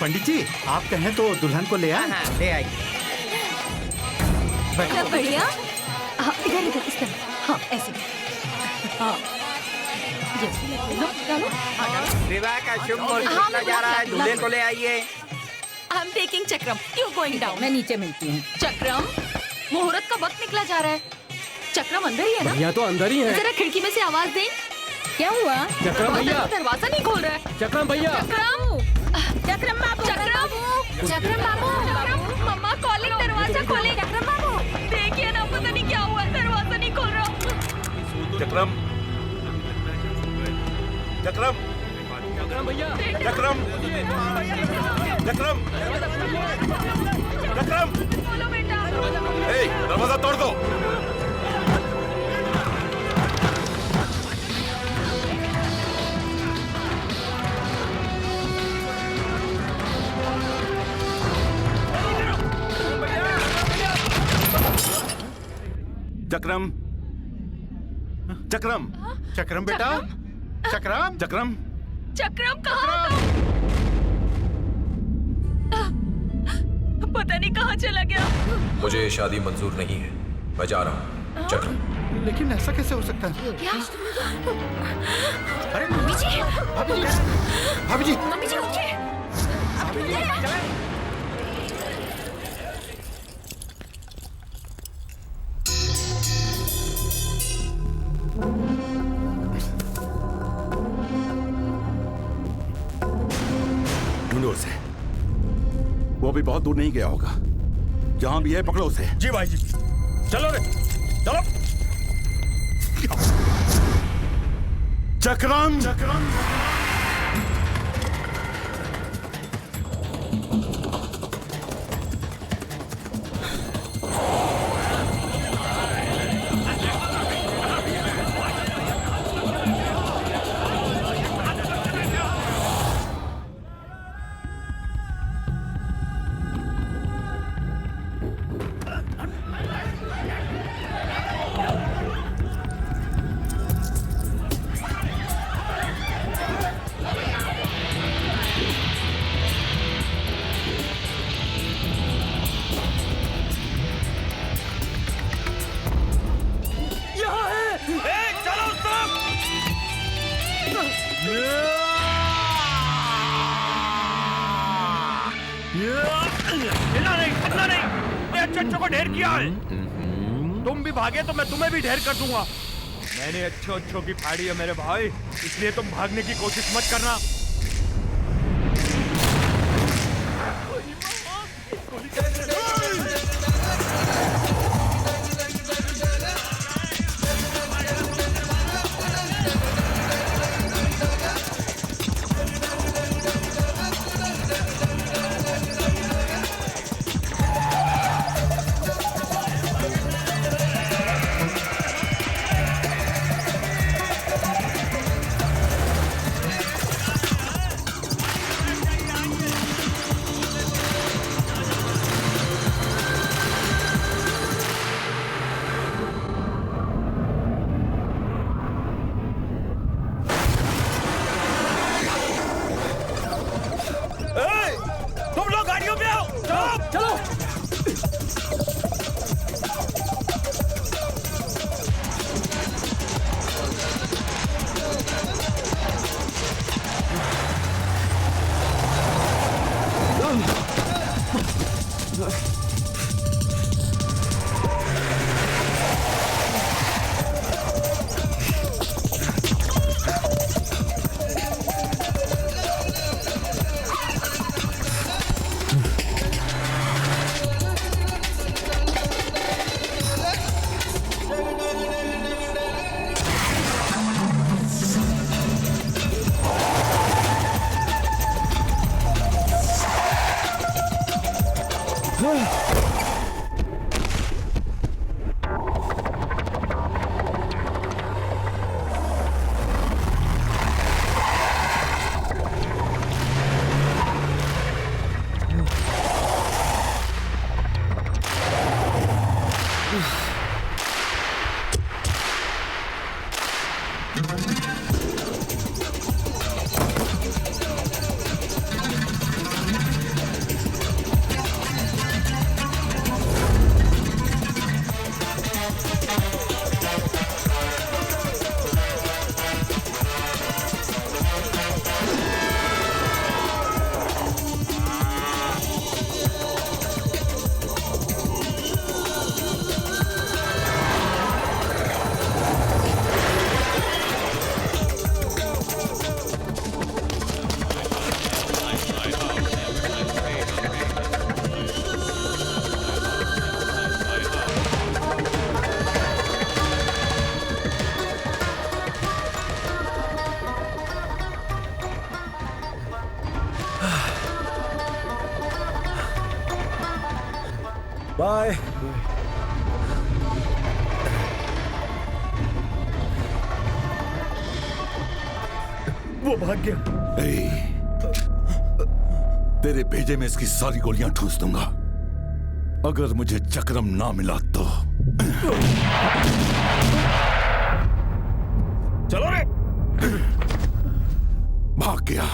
पंडित जी, आप कहें तो दुल्हन को ले आए। हाँ, ले आइए। क्या बढ़िया। हाँ, इधर इधर इस तरफ। हाँ, ऐसे। हाँ, ये लो, डालो। विवाह का शुभ मुहूर्त होता जा रहा है, दूल्हे को ले आइए। आई एम टेकिंग चक्रम, यू गोइंग डाउन। मैं नीचे मिलती हूँ। चक्रम, मुहूर्त का वक्त निकला जा रहा है। चक्रम अंदर ही है ना? भैया तो अंदर ही है। जरा खिड़की में से आवाज दें। क्या हुआ? चक्रम भैया, दरवाजा नहीं खोल रहा है। चक्रम भैया, चक्रम, चक्रम बाबू, चक्रम, चक्रम बाबू, मम्मा कॉलिंग, दरवाजा खोले। चक्रम बाबू, देखिए ना, पता नहीं क्या हुआ, दरवाजा नहीं खोल रहा। चक्रम, चक्रम, चक्रम भैया, चक्रम, चक्रम, चक्रम, बोलो बेटा। ए, दरवाजा तोड़ दो। चक्रम, चक्रम, चक्रम बेटा, चक्रम, चक्रम, चक्रम कहाँ? पता नहीं कहाँ चला गया। मुझे ये शादी मंजूर नहीं है, मैं जा रहा हूँ। चक्रम, लेकिन ऐसा कैसे हो सकता है? क्या? अरे मम्मी जी, भाभी जी, भाभी जी, मम्मी जी उठिए। ढूंढो उसे। वो भी बहुत दूर नहीं गया होगा। जहां भी है पकड़ो उसे। जी भाई जी। चलो रे, चलो। चक्रम, चक्रम, इतना नहीं, ये अच्छे को ढेर किया है। तुम भी भागे तो मैं तुम्हें भी ढेर कर दूंगा। मैंने अच्छों की फाड़ी है मेरे भाई, इसलिए तुम भागने की कोशिश मत करना। बाय। वो भाग गया। तेरे भेजे में इसकी सारी गोलियां ठूस दूंगा। अगर मुझे चक्रम ना मिला तो चलो रे। भाग गया।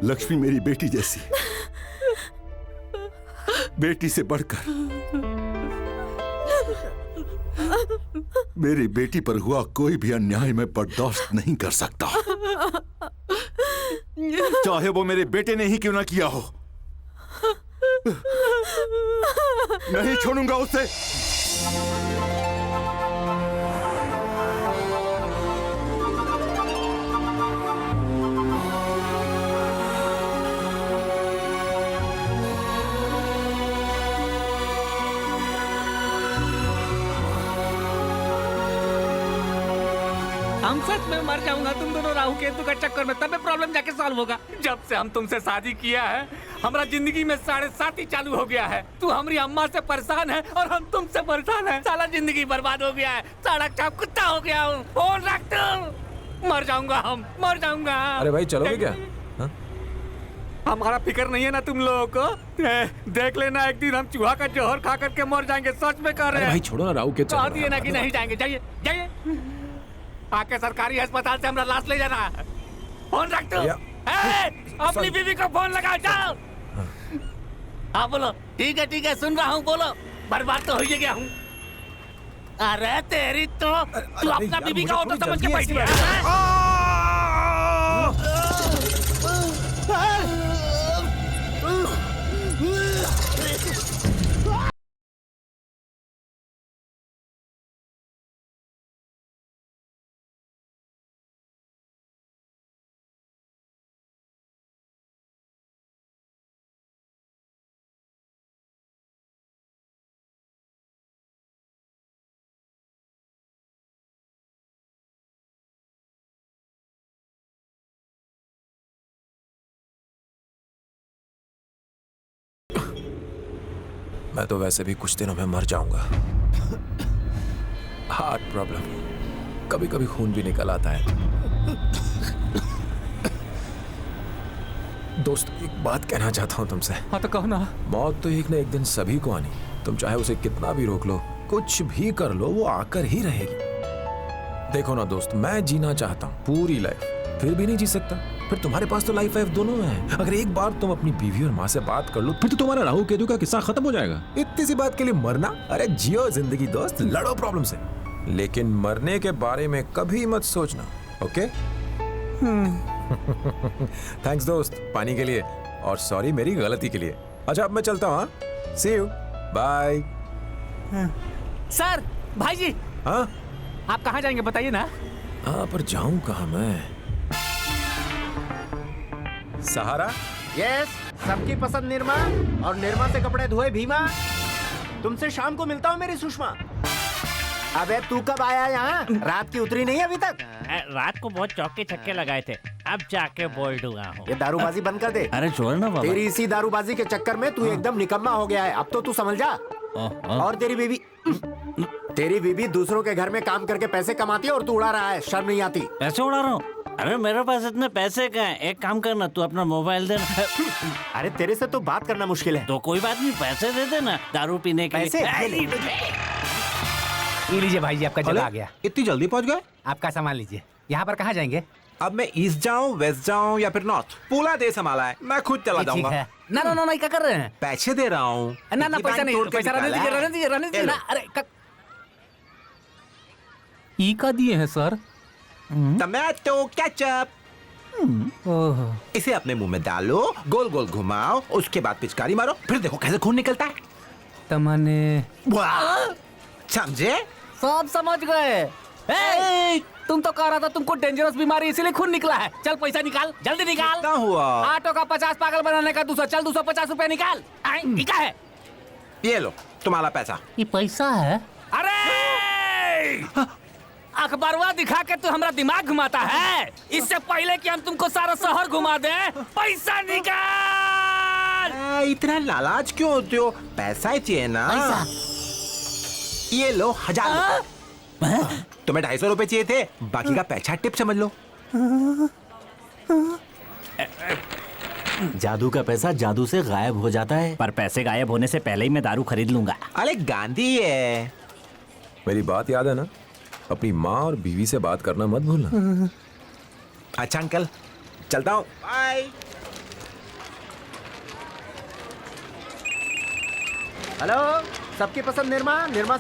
लक्ष्मी मेरी बेटी जैसी, बेटी से बढ़कर मेरी बेटी पर हुआ कोई भी अन्याय मैं बर्दाश्त नहीं कर सकता, चाहे वो मेरे बेटे ने ही क्यों ना किया हो। नहीं छोड़ूंगा उसे। हम सच में मर जाऊंगा तुम दोनों राहु केतु का चक्कर में, तब प्रॉब्लम जाके सॉल्व होगा। जब से हम तुमसे शादी किया है हमारा जिंदगी में 7.5 चालू हो गया है। तू हमारी अम्मा से परेशान है और हम तुमसे परेशान है। साला जिंदगी बर्बाद हो गया है, साला चाप कुत्ता हो गया हूँ। फोन रख दो, मर जाऊंगा, हम मर जाऊंगा। अरे भाई चलोगे क्या? हमारा फिक्र नहीं है ना तुम लोगों को? देख लेना एक दिन हम चूहा का जहर खा करके मर जाएंगे, सच में कर रहे हैं। भाई छोड़ो ना, राहु केतु कह दिए ना कि नहीं जाएंगे। जाइए जाइए, आके सरकारी अस्पताल से हमारा लाश ले जाना। फोन रख दो। अपनी बीवी को फोन लगाओ, जाओ। हाँ बोलो। ठीक है सुन रहा हूँ, बोलो। बर्बाद तो हो ही गया हूँ। अरे तेरी तो तू अपना बीवी का ऑटो समझ के बैठ गया। मैं तो वैसे भी कुछ दिनों में मर जाऊंगा। हार्ट प्रॉब्लम, कभी कभी खून भी निकल आता है। दोस्त एक बात कहना चाहता हूं तुमसे। हाँ तो कहो ना। मौत तो एक न एक दिन सभी को आनी, तुम चाहे उसे कितना भी रोक लो, कुछ भी कर लो, वो आकर ही रहेगी। देखो ना दोस्त, मैं जीना चाहता हूँ पूरी लाइफ, फिर भी नहीं जी सकता। फिर तुम्हारे पास तो लाइफ दोनों है। अगर एक बार तुम अपनी बीवी और माँ से बात कर लो, फिर तो तुम्हारा राहु केतु का किस्सा खत्म हो जाएगा। इतनी सी बात के लिए मरना? अरे जियो जिंदगी दोस्त, लड़ो प्रॉब्लम से, लेकिन मरने के बारे में कभी मत सोचना, ओके? थैंक्स दोस्त, पानी के लिए, और सॉरी मेरी गलती के लिए। अच्छा अब मैं चलता हूँ, सी यू, बाय। सर, भाई जी। हाँ आप कहाँ जाएंगे बताइए ना। हाँ पर जाऊं कहाँ मैं? सहारा? यस, सबकी पसंद निर्मा, और निर्मा से कपड़े धोए भीमा। तुमसे शाम को मिलता हूँ मेरी सुषमा। अबे तू कब आया यहाँ? रात की उतरी नहीं अभी तक? रात को बहुत चौके छक्के लगाए थे, अब जाके बोल्ड हुआ हूँ। ये दारूबाजी बंद कर दे। अरे छोड़ ना बाबा। तेरी इसी दारूबाजी के चक्कर में तू एकदम निकम्मा हो गया है। अब तो तू समझ जा। और तेरी बीवी दूसरों के घर में काम करके पैसे कमाती है और तू उड़ा रहा है, शर्म नहीं आती? पैसे उड़ा रहा हूँ? अरे मेरे पास इतने पैसे कहाँ हैं? एक काम करना, तू अपना मोबाइल दे। अरे तेरे से तो बात करना मुश्किल है। तो कोई बात नहीं, पैसे दे देना दारू पीने के पैसे? लिए। ये लीजिए भाई जी, आपका जगह आ गया। इतनी जल्दी पहुंच गए? आपका सामान लीजिए। यहाँ पर कहाँ जाएंगे? अब मैं ईस्ट जाऊं, वेस्ट जाऊं या फिर नॉर्थ? पूरा देश संभाला है, मैं खुद चला जाऊंगा। ना क्या कर रहे हैं? पैसे दे रहा हूँ। ना पैसा नहीं, पैसा रहने दीजिए ना। अरे ई का दिए हैं सर? Tomato ketchup. इसे अपने मुंह में डालो, गोल गोल घुमाओ, उसके बाद पिचकारी मारो, फिर देखो कैसे खून निकलता है। तमने समझे? सब समझ गए। ए, तुम तो कह रहा था तुमको डेंजरस बीमारी इसीलिए खून निकला है। चल पैसा निकाल, जल्दी निकाल। कितना हुआ? ऑटो का 50 पागल बनाने का 200। चल 250 रुपए निकाल। ठीक है, ये लो तुम्हारा पैसा। ये पैसा है? अरे अखबारवा दिखा के तू हमारा दिमाग घुमाता है। इससे पहले कि हम तुमको सारा शहर घुमा दे, पैसा निकाल। इतना नाराज क्यों होते हो? पैसा ही चाहिए ना। ये लो 1000। तुम्हें 250 रुपए चाहिए थे, बाकी का पैसा टिप समझ लो। जादू का पैसा जादू से गायब हो जाता है, पर पैसे गायब होने से पहले ही मैं दारू खरीद लूंगा। अरे गांधी है। मेरी बात याद है ना? अपनी माँ और बीवी से बात करना मत भूलना। अच्छा अंकल, चलता हूँ। बाय। हेलो, सबकी पसंद निर्मा। निर्मा से